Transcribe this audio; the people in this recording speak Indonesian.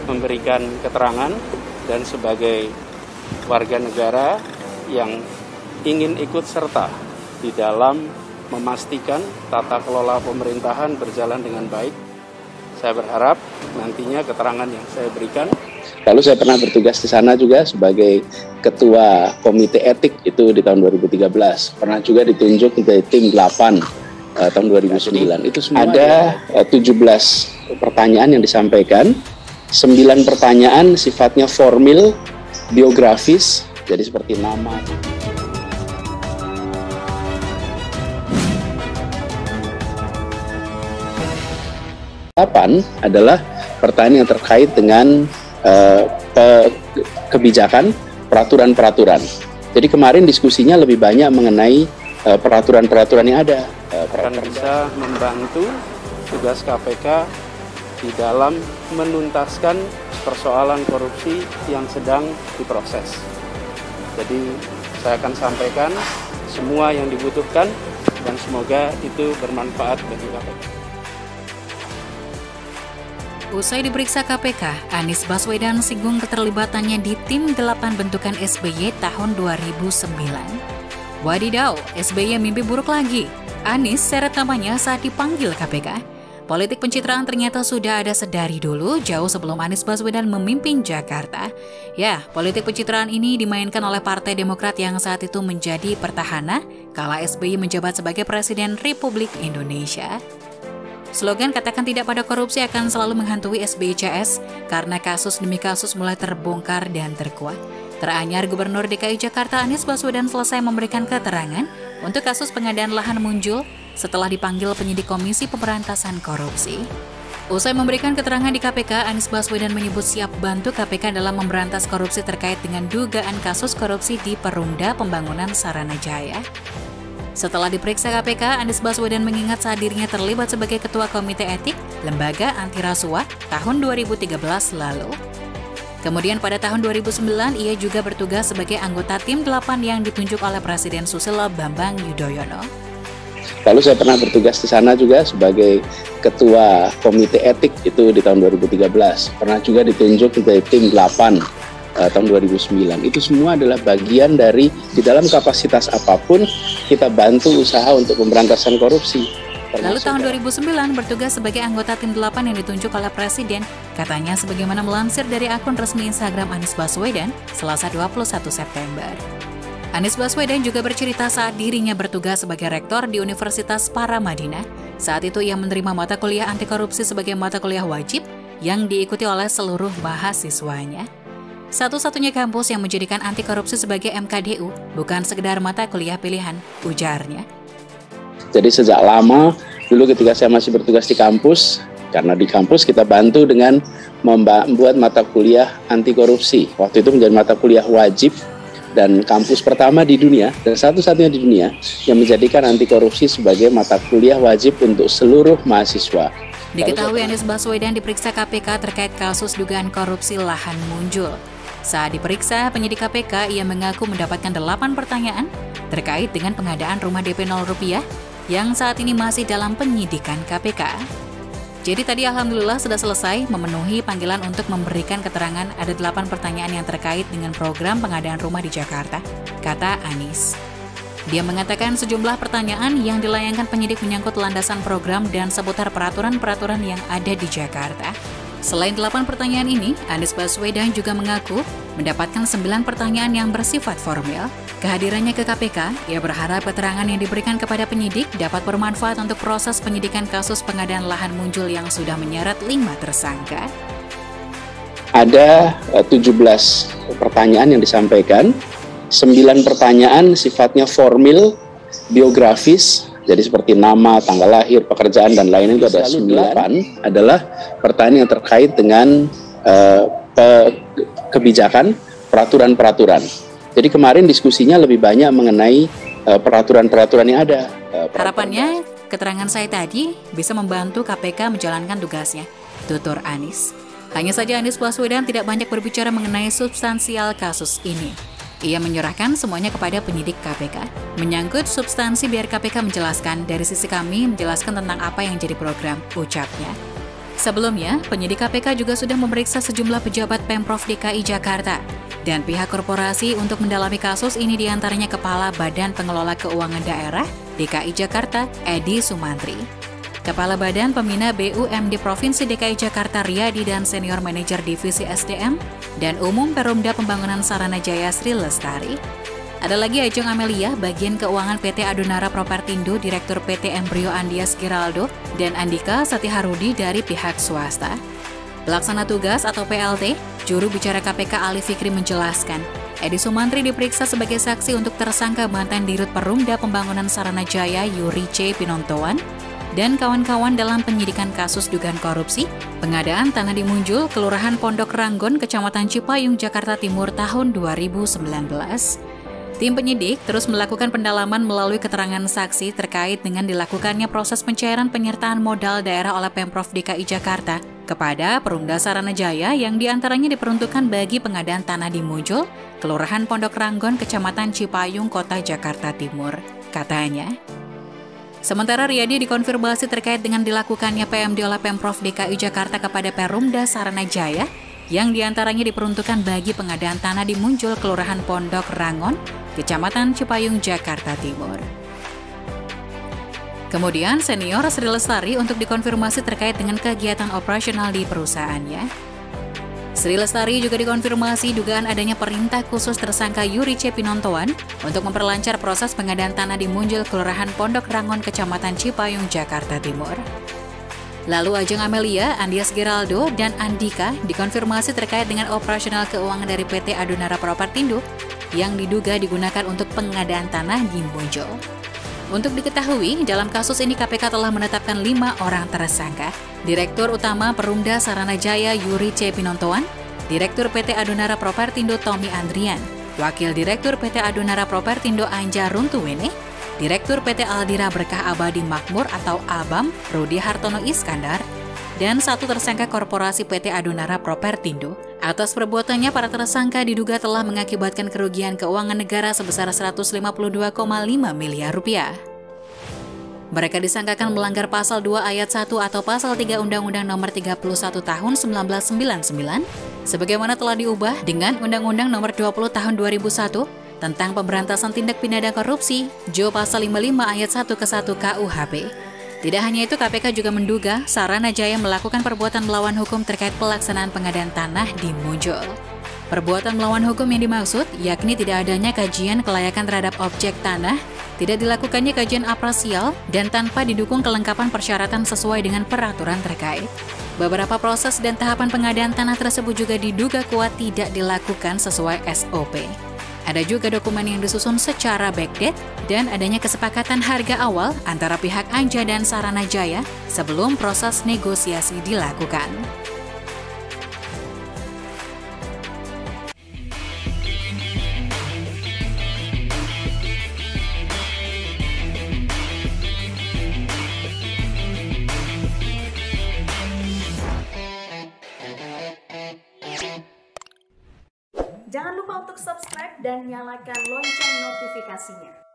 memberikan keterangan dan sebagai warga negara yang ingin ikut serta di dalam memastikan tata kelola pemerintahan berjalan dengan baik. Saya berharap nantinya keterangan yang saya berikan. Lalu saya pernah bertugas di sana juga sebagai Ketua Komite Etik itu di tahun 2013. Pernah juga ditunjuk dari tim 8 tahun 2009. Itu semua ada 17 pertanyaan yang disampaikan. 9 pertanyaan sifatnya formil, biografis, jadi seperti nama. Adalah pertanyaan yang terkait dengan kebijakan, peraturan-peraturan. Jadi kemarin diskusinya lebih banyak mengenai peraturan-peraturan yang ada. Akan bisa membantu tugas KPK di dalam menuntaskan persoalan korupsi yang sedang diproses. Jadi saya akan sampaikan semua yang dibutuhkan dan semoga itu bermanfaat bagi KPK. Usai diperiksa KPK, Anies Baswedan singgung keterlibatannya di tim 8 bentukan SBY tahun 2009. Wadidaw, SBY mimpi buruk lagi. Anies seret namanya saat dipanggil KPK. Politik pencitraan ternyata sudah ada sedari dulu, jauh sebelum Anies Baswedan memimpin Jakarta. Ya, politik pencitraan ini dimainkan oleh Partai Demokrat yang saat itu menjadi petahana kala SBY menjabat sebagai Presiden Republik Indonesia. Slogan "Katakan Tidak Pada Korupsi" akan selalu menghantui SBYCS karena kasus demi kasus mulai terbongkar dan terkuat. Teranyar Gubernur DKI Jakarta Anies Baswedan selesai memberikan keterangan untuk kasus pengadaan lahan Munjul setelah dipanggil penyidik Komisi Pemberantasan Korupsi. Usai memberikan keterangan di KPK, Anies Baswedan menyebut siap bantu KPK dalam memberantas korupsi terkait dengan dugaan kasus korupsi di Perumda Pembangunan Saranajaya. Setelah diperiksa KPK, Anies Baswedan mengingat saat dirinya terlibat sebagai Ketua Komite Etik Lembaga Anti Rasuah tahun 2013 lalu. Kemudian pada tahun 2009, ia juga bertugas sebagai anggota tim 8 yang ditunjuk oleh Presiden Susilo Bambang Yudhoyono. Lalu saya pernah bertugas di sana juga sebagai Ketua Komite Etik itu di tahun 2013. Pernah juga ditunjuk dari tim 8 tahun 2009. Itu semua adalah bagian dari di dalam kapasitas apapun kita bantu usaha untuk pemberantasan korupsi. Lalu tahun 2009 bertugas sebagai anggota tim 8 yang ditunjuk oleh Presiden, katanya sebagaimana melansir dari akun resmi Instagram Anies Baswedan Selasa 21 September. Anies Baswedan juga bercerita saat dirinya bertugas sebagai rektor di Universitas Paramadina. Saat itu ia menerima mata kuliah anti korupsi sebagai mata kuliah wajib yang diikuti oleh seluruh mahasiswanya. Satu-satunya kampus yang menjadikan anti korupsi sebagai MKDU bukan sekedar mata kuliah pilihan, ujarnya. Jadi sejak lama dulu ketika saya masih bertugas di kampus, karena di kampus kita bantu dengan membuat mata kuliah anti korupsi. Waktu itu menjadi mata kuliah wajib dan kampus pertama di dunia dan satu-satunya di dunia yang menjadikan anti korupsi sebagai mata kuliah wajib untuk seluruh mahasiswa. Diketahui Anies Baswedan diperiksa KPK terkait kasus dugaan korupsi lahan Munjul. Saat diperiksa penyidik KPK, ia mengaku mendapatkan 8 pertanyaan terkait dengan pengadaan rumah DP 0 rupiah yang saat ini masih dalam penyidikan KPK. Jadi tadi alhamdulillah sudah selesai memenuhi panggilan untuk memberikan keterangan ada 8 pertanyaan yang terkait dengan program pengadaan rumah di Jakarta, kata Anies. Dia mengatakan sejumlah pertanyaan yang dilayangkan penyidik menyangkut landasan program dan seputar peraturan-peraturan yang ada di Jakarta. Selain 8 pertanyaan ini, Anies Baswedan juga mengaku mendapatkan 9 pertanyaan yang bersifat formil. Kehadirannya ke KPK, ia berharap keterangan yang diberikan kepada penyidik dapat bermanfaat untuk proses penyidikan kasus pengadaan lahan Munjul yang sudah menyeret 5 tersangka. Ada 17 pertanyaan yang disampaikan, 9 pertanyaan sifatnya formil, biografis, jadi seperti nama, tanggal lahir, pekerjaan, dan lainnya. Itu ada 9 adalah pertanyaan yang terkait dengan kebijakan, peraturan-peraturan. Jadi kemarin diskusinya lebih banyak mengenai peraturan-peraturan yang ada. Harapannya, keterangan saya tadi bisa membantu KPK menjalankan tugasnya, tutur Anies. Hanya saja Anies Baswedan tidak banyak berbicara mengenai substansial kasus ini. Ia menyerahkan semuanya kepada penyidik KPK. Menyangkut substansi biar KPK menjelaskan, dari sisi kami menjelaskan tentang apa yang jadi program, ucapnya. Sebelumnya, penyidik KPK juga sudah memeriksa sejumlah pejabat Pemprov DKI Jakarta dan pihak korporasi untuk mendalami kasus ini, diantaranya Kepala Badan Pengelola Keuangan Daerah DKI Jakarta, Edi Sumantri, Kepala Badan Pembina BUMD Provinsi DKI Jakarta Riyadi, dan Senior Manajer Divisi SDM dan Umum Perumda Pembangunan Saranajaya Sri Lestari. Ada lagi Ajeng Amelia, bagian keuangan PT Adonara Propertindo, Direktur PT Embrio Andias Giraldo, dan Andika Satiharudi dari pihak swasta. Pelaksana tugas atau PLT, juru bicara KPK Ali Fikri menjelaskan, Edi Sumantri diperiksa sebagai saksi untuk tersangka mantan Dirut Perumda Pembangunan Saranajaya Yuri C. Pinontoan dan kawan-kawan dalam penyidikan kasus dugaan korupsi, pengadaan tanah di Munjul, Kelurahan Pondok Ranggon, Kecamatan Cipayung, Jakarta Timur tahun 2019. Tim penyidik terus melakukan pendalaman melalui keterangan saksi terkait dengan dilakukannya proses pencairan penyertaan modal daerah oleh Pemprov DKI Jakarta kepada Perumda Saranajaya yang diantaranya diperuntukkan bagi pengadaan tanah di Munjul, Kelurahan Pondok Ranggon, Kecamatan Cipayung, Kota Jakarta Timur, katanya. Sementara Riyadi dikonfirmasi terkait dengan dilakukannya PMD oleh Pemprov DKI Jakarta kepada Perumda Saranajaya yang diantaranya diperuntukkan bagi pengadaan tanah di Munjul, Kelurahan Pondok Rangon, Kecamatan Cipayung, Jakarta Timur. Kemudian senior Sri Lestari untuk dikonfirmasi terkait dengan kegiatan operasional di perusahaannya. Sri Lestari juga dikonfirmasi dugaan adanya perintah khusus tersangka Yuri C. Pinontoan untuk memperlancar proses pengadaan tanah di Munjul, Kelurahan Pondok Rangon, Kecamatan Cipayung, Jakarta Timur. Lalu Ajeng Amelia, Andias Giraldo, dan Andika dikonfirmasi terkait dengan operasional keuangan dari PT Adonara Propertindo yang diduga digunakan untuk pengadaan tanah di Munjul. Untuk diketahui, dalam kasus ini KPK telah menetapkan 5 orang tersangka. Direktur Utama Perumda Saranajaya Yuri C. Pinontoan, Direktur PT Adonara Propertindo Tommy Andrian, Wakil Direktur PT Adonara Propertindo Anja Runtuwene, Direktur PT Aldira Berkah Abadi Makmur atau ABAM Rudi Hartono Iskandar, dan 1 tersangka korporasi PT Adonara Propertindo. Atas perbuatannya, para tersangka diduga telah mengakibatkan kerugian keuangan negara sebesar 152,5 miliar rupiah. Mereka disangkakan melanggar Pasal 2 Ayat 1 atau Pasal 3 Undang-Undang Nomor 31 Tahun 1999, sebagaimana telah diubah dengan Undang-Undang Nomor 20 Tahun 2001 tentang pemberantasan tindak pidana korupsi, JO Pasal 55 Ayat 1 ke 1 KUHP. Tidak hanya itu, KPK juga menduga Saranajaya melakukan perbuatan melawan hukum terkait pelaksanaan pengadaan tanah di Munjul. Perbuatan melawan hukum yang dimaksud yakni tidak adanya kajian kelayakan terhadap objek tanah, tidak dilakukannya kajian apresial, dan tanpa didukung kelengkapan persyaratan sesuai dengan peraturan terkait. Beberapa proses dan tahapan pengadaan tanah tersebut juga diduga kuat tidak dilakukan sesuai SOP. Ada juga dokumen yang disusun secara backdate dan adanya kesepakatan harga awal antara pihak Anja dan Saranajaya sebelum proses negosiasi dilakukan. Jangan lupa untuk subscribe dan nyalakan lonceng notifikasinya.